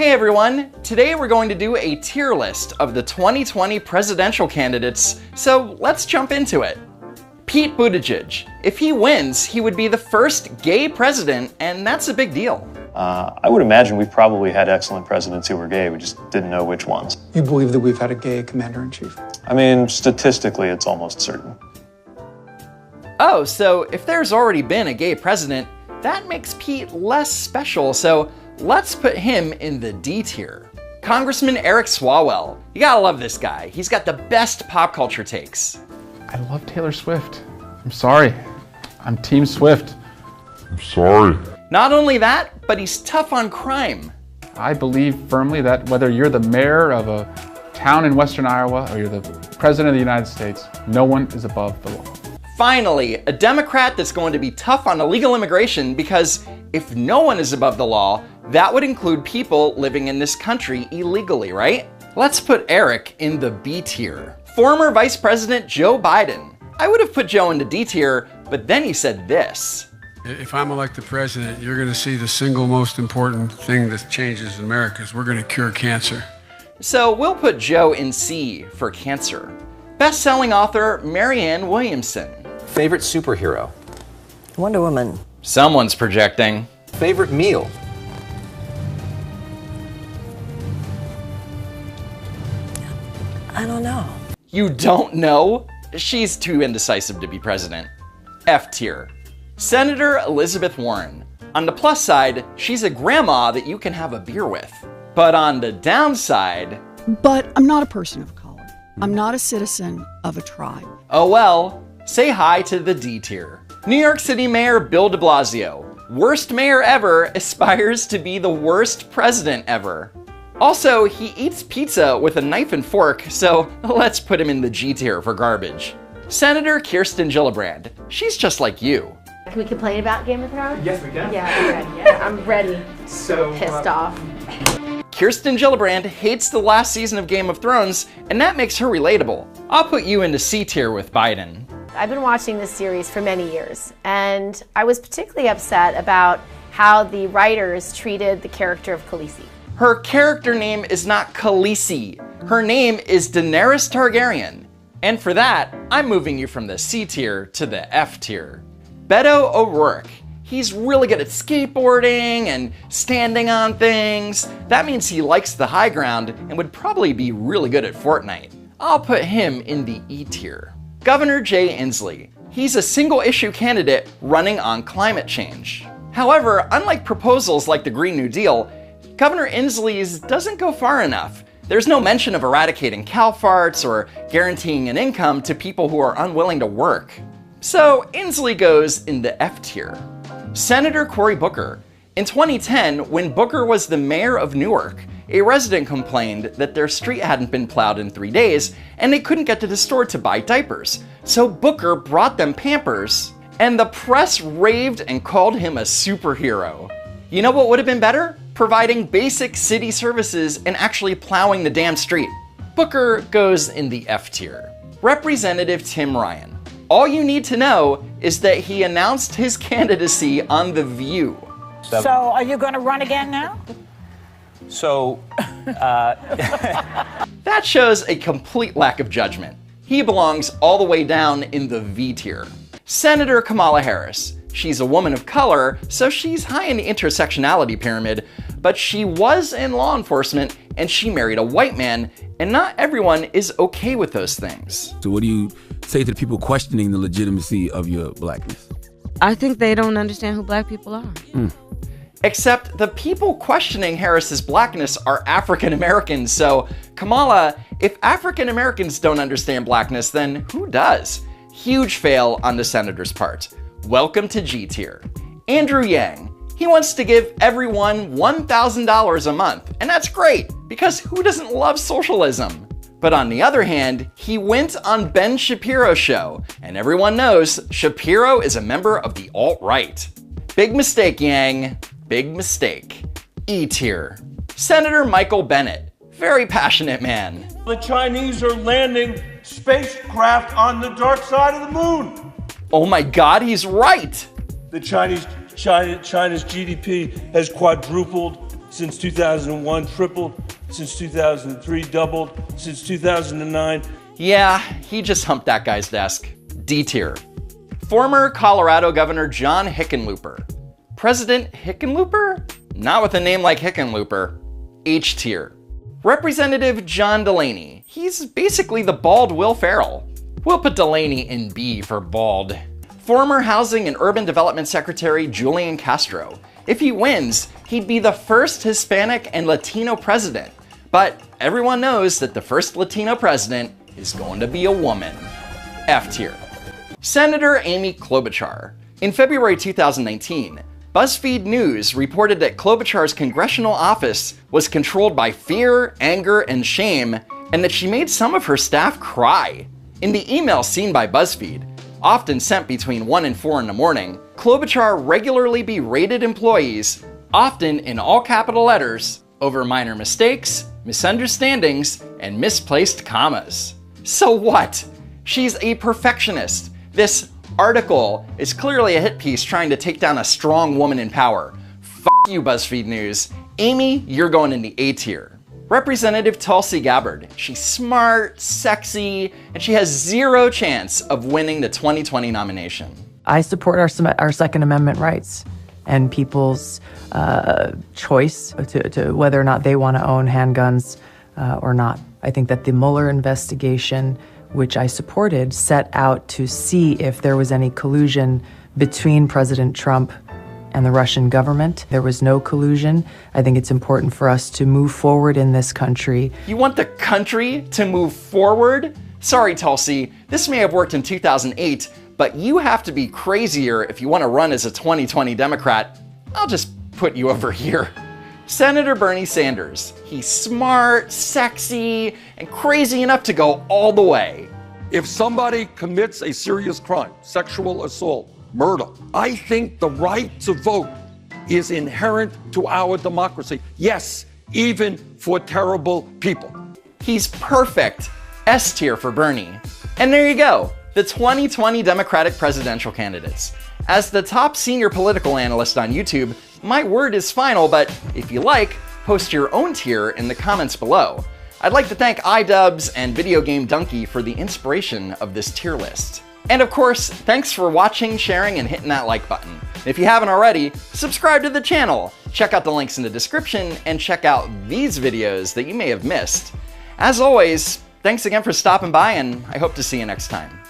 Hey everyone, today we're going to do a tier list of the 2020 presidential candidates, so let's jump into it. Pete Buttigieg. If he wins, he would be the first gay president, and that's a big deal. I would imagine we've probably had excellent presidents who were gay, we just didn't know which ones. You believe that we've had a gay commander-in-chief? I mean, statistically, it's almost certain. Oh, so if there's already been a gay president, that makes Pete less special, so let's put him in the D tier. Congressman Eric Swalwell. You gotta love this guy. He's got the best pop culture takes. I love Taylor Swift. I'm sorry. I'm Team Swift. I'm sorry. Not only that, but he's tough on crime. I believe firmly that whether you're the mayor of a town in Western Iowa or you're the president of the United States, no one is above the law. Finally, a Democrat that's going to be tough on illegal immigration because if no one is above the law, that would include people living in this country illegally, right? Let's put Eric in the B tier. Former Vice President Joe Biden. I would have put Joe into D tier, but then he said this. If I'm elected president, you're going to see the single most important thing that changes in America is we're going to cure cancer. So we'll put Joe in C for cancer. Best-selling author Marianne Williamson. Favorite superhero? Wonder Woman. Someone's projecting. Favorite meal? I don't know. You don't know? She's too indecisive to be president. F tier. Senator Elizabeth Warren. On the plus side, she's a grandma that you can have a beer with. But on the downside... But I'm not a person of color. I'm not a citizen of a tribe. Oh well, say hi to the D tier. New York City Mayor Bill de Blasio. Worst mayor ever aspires to be the worst president ever. Also, he eats pizza with a knife and fork, so let's put him in the G tier for garbage. Senator Kirsten Gillibrand. She's just like you. Can we complain about Game of Thrones? Yes, we can. Yeah, I'm ready. Yeah, I'm ready. So Pissed off. Kirsten Gillibrand hates the last season of Game of Thrones, and that makes her relatable. I'll put you into C tier with Biden. I've been watching this series for many years, and I was particularly upset about how the writers treated the character of Khaleesi. Her character name is not Khaleesi. Her name is Daenerys Targaryen. And for that, I'm moving you from the C tier to the F tier. Beto O'Rourke. He's really good at skateboarding and standing on things. That means he likes the high ground and would probably be really good at Fortnite. I'll put him in the E tier. Governor Jay Inslee. He's a single-issue candidate running on climate change. However, unlike proposals like the Green New Deal, Governor Inslee's doesn't go far enough. There's no mention of eradicating cow farts or guaranteeing an income to people who are unwilling to work. So Inslee goes in the F tier. Senator Cory Booker. In 2010, when Booker was the mayor of Newark, a resident complained that their street hadn't been plowed in 3 days and they couldn't get to the store to buy diapers. So Booker brought them Pampers, and the press raved and called him a superhero. You know what would have been better? Providing basic city services and actually plowing the damn street. Booker goes in the F tier. Representative Tim Ryan. All you need to know is that he announced his candidacy on The View. So are you going to run again now? That shows a complete lack of judgment. He belongs all the way down in the V tier. Senator Kamala Harris. She's a woman of color, so she's high in the intersectionality pyramid, but she was in law enforcement and she married a white man, and not everyone is okay with those things. So what do you say to the people questioning the legitimacy of your blackness? I think they don't understand who black people are. Except the people questioning Harris's blackness are African Americans, so Kamala, if African Americans don't understand blackness, then who does? Huge fail on the senator's part. Welcome to G tier. Andrew Yang. He wants to give everyone $1,000 a month, and that's great, because who doesn't love socialism? But on the other hand, he went on Ben Shapiro's show, and everyone knows Shapiro is a member of the alt-right. Big mistake, Yang. Big mistake. E tier. Senator Michael Bennet. Very passionate man. The Chinese are landing spacecraft on the dark side of the moon. Oh my God, he's right. The China's GDP has quadrupled since 2001, tripled since 2003, doubled since 2009. Yeah, he just humped that guy's desk. D tier. Former Colorado Governor John Hickenlooper. President Hickenlooper? Not with a name like Hickenlooper. H tier. Representative John Delaney. He's basically the bald Will Ferrell. We'll put Delaney in B for bald. Former Housing and Urban Development Secretary Julian Castro. If he wins, he'd be the first Hispanic and Latino president. But everyone knows that the first Latino president is going to be a woman. F tier. Senator Amy Klobuchar. In February 2019, BuzzFeed News reported that Klobuchar's congressional office was controlled by fear, anger, and shame, and that she made some of her staff cry. In the email seen by BuzzFeed, often sent between 1 and 4 in the morning, Klobuchar regularly berated employees, often in all capital letters, over minor mistakes, misunderstandings, and misplaced commas. So what? She's a perfectionist. This article is clearly a hit piece trying to take down a strong woman in power. F you, BuzzFeed News. Amy, you're going in the A tier. Representative Tulsi Gabbard. She's smart, sexy, and she has zero chance of winning the 2020 nomination. I support our Second Amendment rights and people's choice to whether or not they want to own handguns or not. I think that the Mueller investigation, which I supported, set out to see if there was any collusion between President Trump and the Russian government. There was no collusion. I think it's important for us to move forward in this country. You want the country to move forward? Sorry, Tulsi, this may have worked in 2008, but you have to be crazier if you want to run as a 2020 Democrat. I'll just put you over here. Senator Bernie Sanders. He's smart, sexy, and crazy enough to go all the way. If somebody commits a serious crime, sexual assault, murder, I think the right to vote is inherent to our democracy. Yes, even for terrible people. He's perfect. S tier for Bernie. And there you go, the 2020 Democratic presidential candidates. As the top senior political analyst on YouTube, my word is final, but if you like, post your own tier in the comments below. I'd like to thank iDubbbz and Video Game Donkey for the inspiration of this tier list. And of course, thanks for watching, sharing, and hitting that like button. If you haven't already, subscribe to the channel, check out the links in the description, and check out these videos that you may have missed. As always, thanks again for stopping by, and I hope to see you next time.